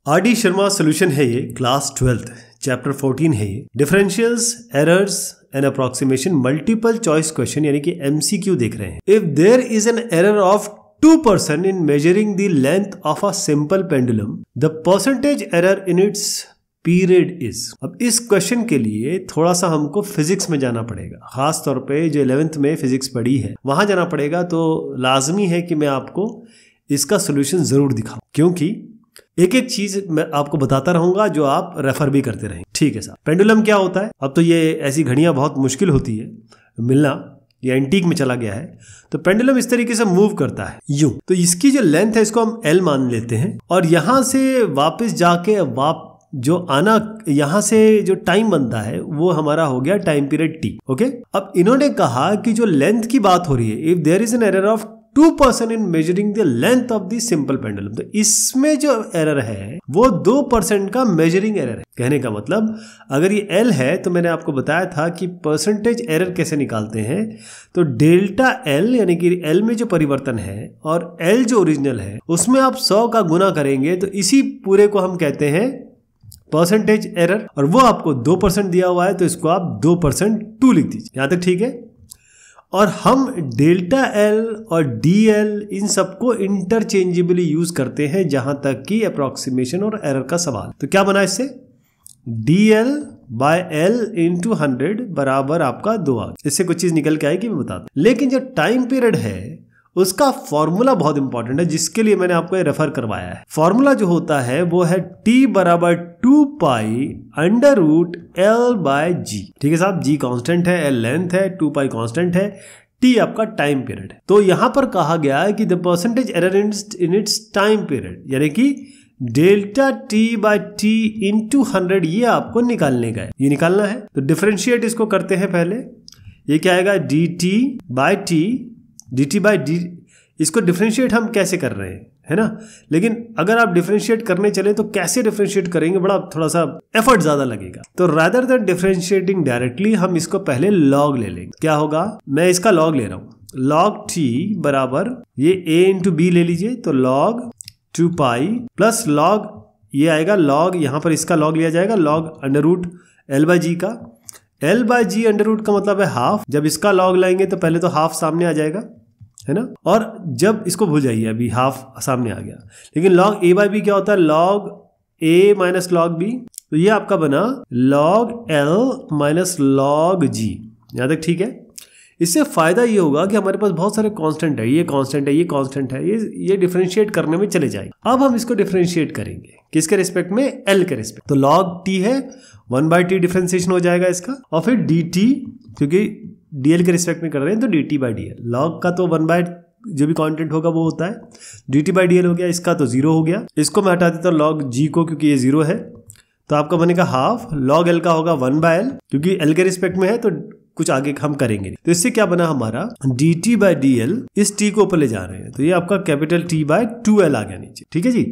RD. Sharma solution है ये, class 12th chapter 14 है ये। Differentials, errors and approximation, multiple choice question यानी कि MCQ देख रहे हैं। If there is an error of 2% in measuring the length of a simple pendulum, the percentage error in its period is। अब इस question के लिए थोड़ा सा हमको फिजिक्स में जाना पड़ेगा, खास तौर पे जो 11th में फिजिक्स पढ़ी है वहां जाना पड़ेगा। तो लाजमी है कि मैं आपको इसका सोल्यूशन जरूर दिखाऊं, क्योंकि एक एक चीज मैं आपको बताता रहूंगा जो आप रेफर भी करते रहें। ठीक है साहब, पेंडुलम क्या होता है? अब तो ये ऐसी घड़ियां बहुत मुश्किल होती है मिलना, ये एंटीक में चला गया है। तो पेंडुलम इस तरीके से मूव करता है यूं, तो इसकी जो लेंथ है इसको हम L मान लेते हैं, और यहां से वापस जाके जो आना, यहां से जो टाइम बनता है वो हमारा हो गया टाइम पीरियड T। ओके, अब इन्होंने कहा कि जो लेंथ की बात हो रही है, if there is an error of 2% in measuring the length of the simple pendulum, तो इसमें जो एरर है वो 2% का मेजरिंग एरर है। कहने का मतलब अगर ये L है तो मैंने आपको बताया था कि परसेंटेज एरर कैसे निकालते हैं। तो डेल्टा L यानी कि L में जो परिवर्तन है और L जो ओरिजिनल है उसमें आप 100 का गुना करेंगे तो इसी पूरे को हम कहते हैं परसेंटेज एरर, और वो आपको 2% दिया हुआ है तो इसको आप 2% 2 लिख दीजिए। यहां तक ठीक है। और हम डेल्टा L और DL इन सबको इंटरचेंजेबली यूज करते हैं जहां तक कि अप्रोक्सीमेशन और एरर का सवाल। तो क्या बना इससे? DL बाय L इंटू 100 बराबर आपका 2 आ गया। इससे कुछ चीज निकल के आएगी, मैं बताता हूं। लेकिन जो टाइम पीरियड है उसका फॉर्मूला बहुत इंपॉर्टेंट है, जिसके लिए मैंने आपको रेफर करवाया है। फॉर्मूला जो होता है वो है T बराबर 2 pi under root L by G। ठीक है साहब, G कांस्टेंट है, L लेंथ है, 2 पाई कांस्टेंट है, T आपका टाइम पीरियड है। तो यहां पर कहा गया है कि the percentage error in its time period, यानी कि delta T by T into 100, ये आपको निकालने का है, ये निकालना है। तो डिफरेंशिएट इसको करते हैं पहले। ये क्या आएगा? dt by T, dt by D. इसको डिफरेंशिएट हम कैसे कर रहे हैं, है ना? लेकिन अगर आप डिफरेंशिएट करने चले तो कैसे डिफरेंशिएट करेंगे, बड़ा थोड़ा सा एफर्ट ज्यादा लगेगा। तो रादर देन डिफरेंशिएटिंग डायरेक्टली हम इसको पहले लॉग ले लेंगे। क्या होगा? मैं इसका लॉग ले रहा हूं। लॉग T बराबर ये a इंटू बी ले लीजिए, तो लॉग 2 पाई प्लस लॉग ये आएगा, लॉग यहां पर इसका लॉग लिया जाएगा, log under root L by g का। L by g under root का मतलब है हाफ। जब इसका लॉग लाएंगे तो पहले तो हाफ सामने आ जाएगा, है ना? और जब इसको भूल जाइए, अभी हाफ सामने आ गया। लेकिन लॉग a बाई बी क्या होता है? Log a minus log b। तो ये आपका बना log L minus log g। यहां तक ठीक है। इससे फायदा ये होगा कि हमारे पास बहुत सारे कांस्टेंट है, ये कांस्टेंट है, ये कांस्टेंट है, ये डिफरेंशिएट करने में चले जाएंगे। अब हम इसको डिफरेंशिएट करेंगे किसके रिस्पेक्ट में? L के रिस्पेक्ट। तो लॉग T है, 1/t डिफरेंशिएशन हो जाएगा इसका, और फिर dt, क्योंकि DL के रिस्पेक्ट में कर रहे हैं तो dt बाई DL। लॉग का तो 1 जो भी कांस्टेंट होगा वो होता है, dt बाई DL हो गया, इसका तो 0 हो गया। इसको मैं हटा देता हूं लॉग G को, क्योंकि ये 0 है, तो आपका बनेगा हाफ। लॉग L का होगा 1/L, क्योंकि L के रिस्पेक्ट में है तो कुछ आगे हम करेंगे। तो इससे क्या बना हमारा? dt बाई DL, इस t को ऊपर ले जा रहे हैं तो ये आपका कैपिटल T बाई 2L आ गया नीचे। ठीक है जी।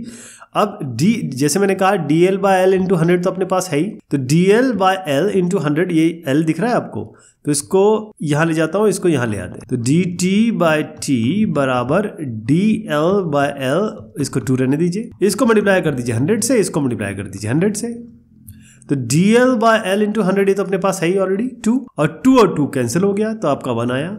अब d, जैसे मैंने कहा DL बाई L इंटू 100 तो अपने पास है ही, तो DL बाई L इंटू 100, ये L दिख रहा है आपको, तो इसको यहां ले जाता हूं, इसको यहां ले आते हैं। तो dt बाई T बराबर DL बाई L, इसको 2 रहने दीजिए, इसको मल्टीप्लाई कर दीजिए 100 से, इसको मल्टीप्लाई कर दीजिए 100 से। तो DL बाय L इंटू 100 ये तो अपने पास है ही ऑलरेडी 2, और 2 और 2 कैंसिल हो गया तो आपका 1 आया।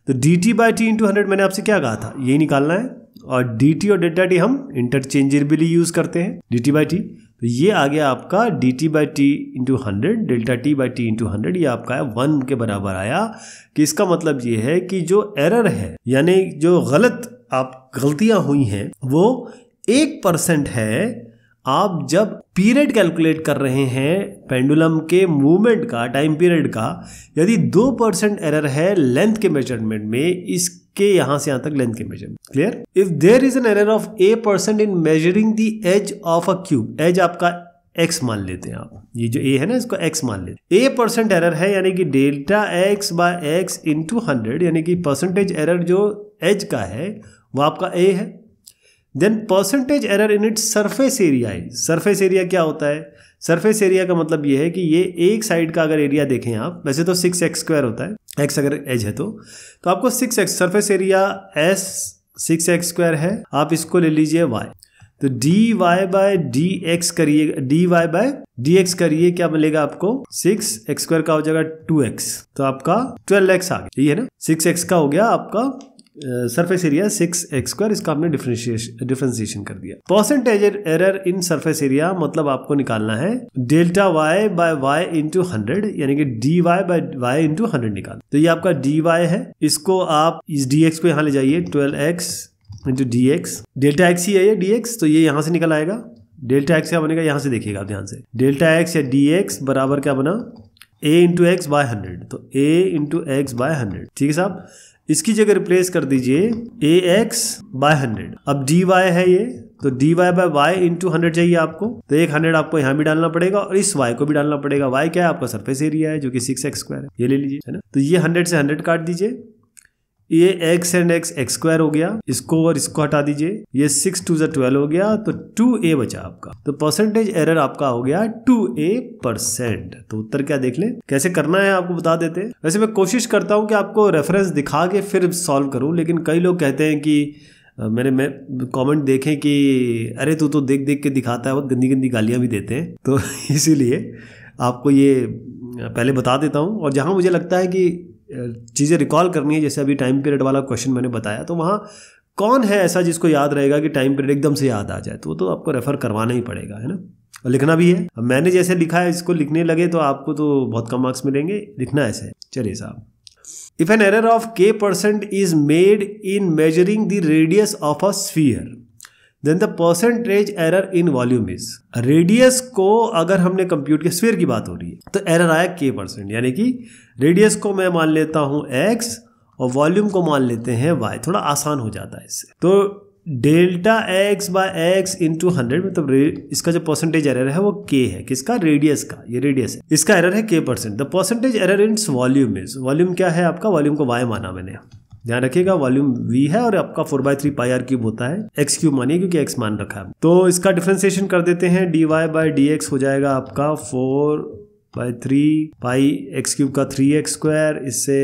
तो dt बाई T इंटू 100 मैंने आपसे क्या कहा था? यही निकालना है, और dt और डेल्टा T हम इंटरचेंजेबली यूज करते हैं, dt बाई T। तो ये आ गया आपका dt by T into 100, delta T by T into 100, ये आपका है 1 के बराबर आया। कि इसका मतलब ये है कि जो एरर है, यानी जो गलतियां हुई हैं वो 1% है। आप जब पीरियड कैलकुलेट कर रहे हैं पेंडुलम के मूवमेंट का, टाइम पीरियड का, यदि 2% एरर है लेंथ के मेजरमेंट में, इसके यहां से यहां तक लेंथ के measurement. Clear? If there is an error of a% in measuring the edge of a cube, edge आपका x मान लेते हैं आप, ये जो a है ना इसको x मान लेते हैं। a% एरर है यानी कि delta x by x into 100, यानी कि परसेंटेज एरर जो एज का है वो आपका a है। Then percentage error in its surface area. Surface area क्या होता है? सरफेस एरिया का मतलब ये है कि ये एक साइड का अगर एरिया देखें आप, वैसे तो 6x² होता है, x अगर एज है तो आपको 6x, surface area s 6x² है, आप इसको ले लीजिए y। तो dy बाय dx करिए, dy बाय dx करिए, क्या मिलेगा आपको 6x² का हो जाएगा 2x, तो आपका 12x आ गया, यही है ना। 6x का हो गया आपका सरफेस एरिया 6x², इसका हमने डिफरेंशिएशन कर दिया। Percentage error in surface area मतलब आपको निकालना है delta y by y into 100, यानी कि dy बाय y इंटू 100 निकाल। तो ये आपका dy है, इसको आप इस dx को यहाँ ले जाइए, 12x into dx, delta x ही है ये dx, तो ये यहाँ से निकल आएगा। डेल्टा x क्या बनेगा, यहाँ से देखिएगा आप ध्यान से, डेल्टा x या dx बराबर क्या बना, a इंटू एक्स बाय 100, तो a इंटू एक्स बाय 100, ठीक है साहब। इसकी जगह रिप्लेस कर दीजिए ax बाय 100। अब dy है ये, तो dy बाय y इंटू 100 चाहिए आपको, तो एक 100 आपको यहाँ भी डालना पड़ेगा और इस y को भी डालना पड़ेगा। y क्या है आपका सरफेस एरिया है जो कि 6x² है, ये ले लीजिए, है ना। तो ये 100 से 100 काट दीजिए, ये x एंड x² हो गया, इसको और इसको हटा दीजिए, ये 6 2 12 हो गया, तो 2a बचा आपका। तो परसेंटेज एरर आपका हो गया 2a%। तो उत्तर क्या देख लें, कैसे करना है आपको बता देते हैं। वैसे मैं कोशिश करता हूं कि आपको रेफरेंस दिखा के फिर सॉल्व करूं, लेकिन कई लोग कहते हैं कि मैंने कमेंट देखे कि अरे तू तो देख देख के दिखाता है, बहुत गंदी गंदी गालियां भी देते हैं, तो इसीलिए आपको ये पहले बता देता हूँ। और जहाँ मुझे लगता है कि चीज़ें रिकॉल करनी है, जैसे अभी टाइम पीरियड वाला क्वेश्चन मैंने बताया, तो वहाँ कौन है ऐसा जिसको याद रहेगा कि टाइम पीरियड एकदम से याद आ जाए, तो वो तो आपको रेफर करवाना ही पड़ेगा, है ना। और लिखना भी है, अब मैंने जैसे लिखा है इसको लिखने लगे तो आपको तो बहुत कम मार्क्स मिलेंगे, लिखना ऐसे है। चलिए साहब, if an error of k% is made in measuring the radius of a sphere, then the percentage error in volume is. Radius को अगर हमने कंप्यूट किया, स्फीयर की बात हो रही है, तो एरर आया k%, यानी कि रेडियस को मैं मान लेता हूं x और वॉल्यूम को मान लेते हैं y, थोड़ा आसान हो जाता है इससे। तो delta x by x into 100, मतलब इसका जो परसेंटेज एरर है वो k है, किसका, रेडियस का, ये रेडियस है, इसका एरर है k%। The percentage error in volume is, volume क्या है आपका, वॉल्यूम को y माना मैंने, ध्यान रखिएगा वॉल्यूम v है और आपका 4/3 पाई r क्यूब होता है, x क्यूब मानिए क्योंकि x मान रखा है। तो इसका डिफरेंशिएशन कर देते हैं, dy बाय dx हो जाएगा आपका 4/3 पाई x क्यूब का 3x², इससे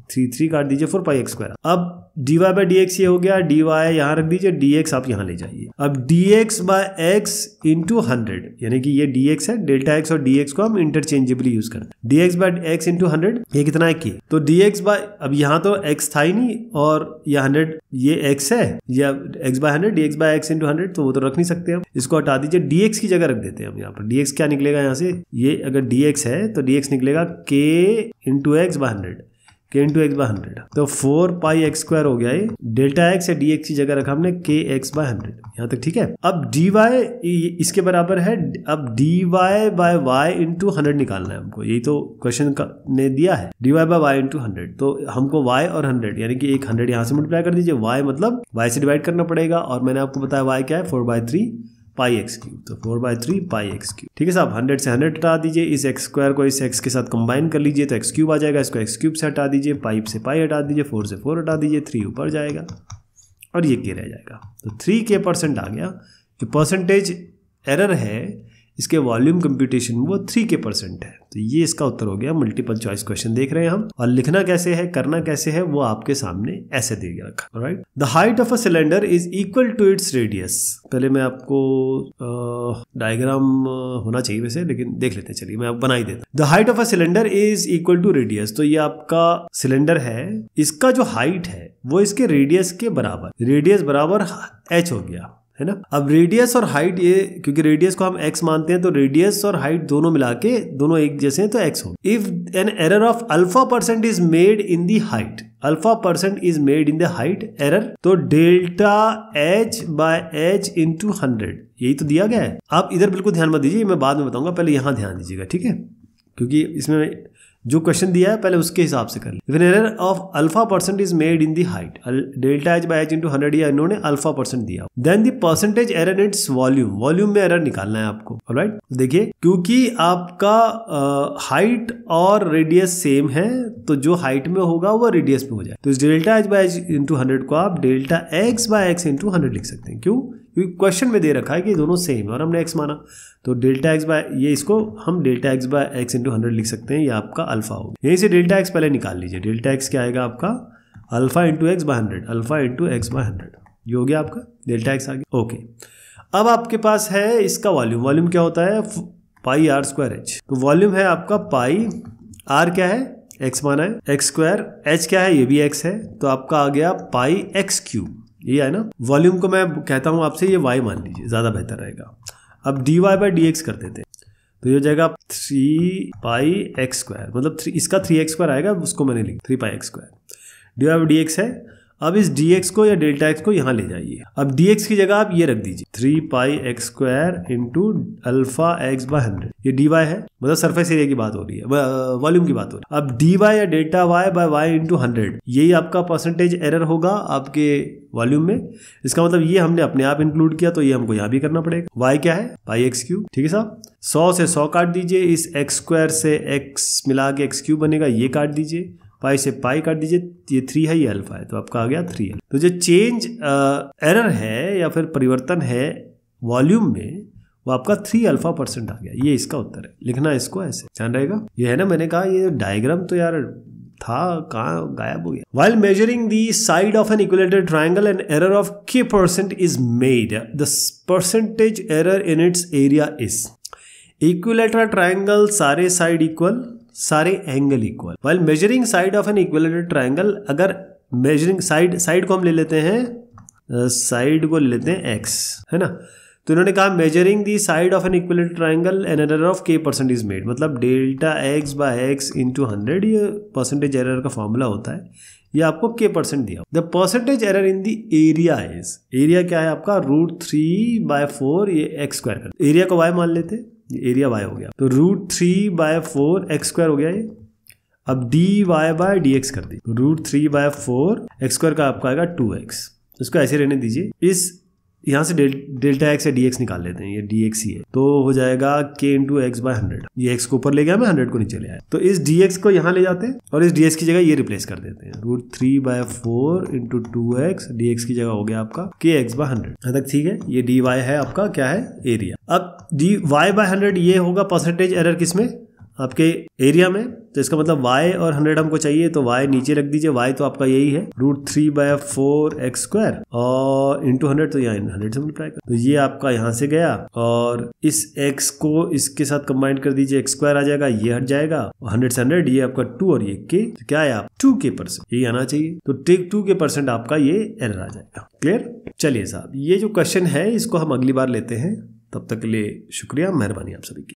3 काट दीजिए, 4 पाई x²। अब dy बाय dx ये हो गया, dy यहाँ रख दीजिए, dx आप यहाँ ले जाइए। अब dx बाय x इंटू 100, यानी कि ये dx है, डेल्टा x और dx को हम इंटरचेंजेबली यूज करते हैं। dx बाय x इंटू 100 ये कितना है k, तो dx बाय, अब यहाँ तो x था ही नहीं और ये 100 ये x है, या x by 100 dx by x into 100, तो वो तो रख नहीं सकते हम, इसको हटा दीजिए, dx की जगह रख देते हैं हम यहाँ पर। dx क्या निकलेगा यहाँ से, ये अगर dx है तो dx निकलेगा k into x by 100, k into x by 100, तो 4 पाई x² हो गया ये, डेल्टा x या dx की जगह रखा हमने k x बाय 100, यहाँ तक ठीक है। अब dy इसके बराबर है, अब dy बाय y इंटू 100 निकालना है हमको, यही तो क्वेश्चन ने दिया है, dy बाय y इंटू 100, तो हमको y और 100 यानी कि एक 100 यहाँ से मल्टीप्लाई कर दीजिए, y मतलब y से डिवाइड करना पड़ेगा, और मैंने आपको बताया y क्या है, 4/3 पाई x क्यूब, तो 4/3 पाई x क्यूब, ठीक है साहब। 100 से 100 हटा दीजिए, इस x² को इस x के साथ कंबाइन कर लीजिए तो x क्यूब आ जाएगा, इसको x क्यूब से हटा दीजिए, पाई से पाई हटा दीजिए, 4 से 4 हटा दीजिए, 3 ऊपर जाएगा और ये k रह जाएगा, तो 3k% आ गया। जो परसेंटेज एरर है इसके वॉल्यूम कंप्यूटेशन में वो 3k% है, तो ये इसका उत्तर हो गया। मल्टीपल चॉइस क्वेश्चन देख रहे हैं हम, और लिखना कैसे है, करना कैसे है, वो आपके सामने ऐसे दे रखा, right. The height of a cylinder is equal to its radius. पहले मैं आपको डायग्राम होना चाहिए वैसे, लेकिन देख लेते हैं, चलिए मैं बना ही देता। The height of a cylinder is equal to radius, तो ये आपका सिलेंडर है, इसका जो हाइट है वो इसके रेडियस के बराबर, रेडियस बराबर h हो गया, है ना। अब रेडियस और हाइट, ये क्योंकि रेडियस को हम x मानते हैं तो रेडियस और हाइट दोनों मिला के दोनों एक जैसे हैं तो x हो। If an error of α% is made in the height, α% is made in the height error, तो delta h by h into 100, यही तो दिया गया है। आप इधर बिल्कुल ध्यान मत दीजिए, मैं बाद में बताऊंगा, पहले यहां ध्यान दीजिएगा, ठीक है, क्योंकि इसमें जो क्वेश्चन दिया है पहले उसके हिसाब से कर लीजिए। Error of α% is made in the height, delta h by h into 100, या इन्होंने α% दिया, then the percentage error its volume, volume में एरर निकालना है आपको, ऑलराइट। देखिए क्योंकि आपका हाइट और रेडियस सेम है, तो जो हाइट में होगा वो रेडियस में हो जाए, तो इस delta h by h into 100 को आप delta x by x into 100 लिख सकते हैं। क्यों, क्योंकि क्वेश्चन में दे रखा है कि दोनों सेम है और हमने x माना, तो डेल्टा x बाय, ये इसको हम delta x by x into 100 लिख सकते हैं, ये आपका अल्फा होगा। यहीं से डेल्टा x पहले निकाल लीजिए, डेल्टा x क्या आएगा आपका, alpha into x by 100, alpha into x by 100, ये हो गया आपका डेल्टा x आ गया, ओके। अब आपके पास है इसका वॉल्यूम, वॉल्यूम क्या होता है पाई आर स्क्वायर एच। तो वॉल्यूम है आपका पाई आर क्या है एक्स माना है, एक्स स्क्वायर, एच क्या है ये भी एक्स है, तो आपका आ गया पाई एक्स क्यूब, ये है ना। वॉल्यूम को मैं कहता हूं आपसे ये वाई मान लीजिए, ज्यादा बेहतर रहेगा। अब d y by d x कर देते हैं, तो ये हो जाएगा 3 पाई एक्स स्क्वायर, मतलब इसका 3x स्क्वायर आएगा, उसको मैंने लिखा 3 pi x square, d y by d x है। अब इस dx को या डेल्टा x को यहाँ ले जाइए। अब dx की जगह आप ये रख दीजिए 3 pi x square into alpha x by 100, ये dy है, मतलब सरफेस एरिया की बात हो रही है, वॉल्यूम की बात हो रही है। अब dy या delta y by y into 100, यही आपका परसेंटेज एरर होगा आपके वॉल्यूम में। इसका मतलब ये हमने अपने आप इंक्लूड किया, तो ये हमको यहाँ भी करना पड़ेगा। y क्या है पाई एक्स क्यूब, ठीक है साहब। 100 से 100 काट दीजिए, इस एक्स स्क्वायर से x मिला के एक्स क्यूब बनेगा, ये काट दीजिए, पाई से पाई काट दीजिए, ये 3 है ये अल्फा है, तो आपका आ गया 3l। तो जो चेंज एरर है या फिर परिवर्तन है वॉल्यूम में, वो आपका 3α% आ गया, ये इसका उत्तर है। लिखना इसको ऐसे, ध्यान रहेगा। ये है ना, मैंने कहा ये डायग्राम तो यार था, कहाँ गायब हो गया। While measuring the side of an equilateral triangle, an error of k% is made. The percentage error in its area is. Equilateral triangle सारे साइड इक्वल, सारे angle equal. While measuring side of an equilateral triangle, अगर measuring side को हम ले लेते हैं, side को ले लेते हैं x, है ना। तो इन्होंने कहा measuring the side of an equilateral triangle an error of k% is made, मतलब delta x by x into 100, ये परसेंटेज एरर का फॉर्मूला होता है। ये आपको k% दिया। The percentage error in the area is, area क्या है आपका √3/4, ये x स्क्वायर कर, एरिया को y मान लेते, एरिया y हो गया, तो √3/4 x स्क्वायर हो गया ये। अब dy बाय dx कर दी, तो √3/4 x स्क्वायर का आपका आएगा 2x, इसको ऐसे रहने दीजिए। इस यहाँ से डेल्टा x या dx निकाल लेते हैं, ये dx ही है, तो हो जाएगा k इंटू एक्स बाय 100, ये x को ऊपर ले गया मैं, 100 को नीचे ले आया, तो इस dx को यहाँ ले जाते हैं और इस dx की जगह ये रिप्लेस कर देते हैं, √3/4 इंटू 2x, dx की जगह हो गया आपका kx बाय 100। यहाँ तक ठीक है। ये dy है आपका क्या है एरिया। अब dy बाय 100 ये होगा परसेंटेज एरर किसमें आपके एरिया में, तो इसका मतलब y और 100 हमको चाहिए, तो y नीचे रख दीजिए, y तो आपका यही है √3/4 एक्स स्क्वायर और इंटू 100, तो यहाँ 100 से मल्टीप्लाई कर, तो ये आपका यहाँ से गया और इस x को इसके साथ कंबाइन कर दीजिए, एक्स स्क्वायर आ जाएगा, ये हट जाएगा, 100 से 100, ये आपका 2 और ये k, तो क्या है आप 2k%, ये आना चाहिए, तो टेक 2k% आपका ये एरर आ जाएगा। क्लियर। चलिए साहब, ये जो क्वेश्चन है इसको हम अगली बार लेते हैं, तब तक के लिए शुक्रिया, मेहरबानी आप सभी की।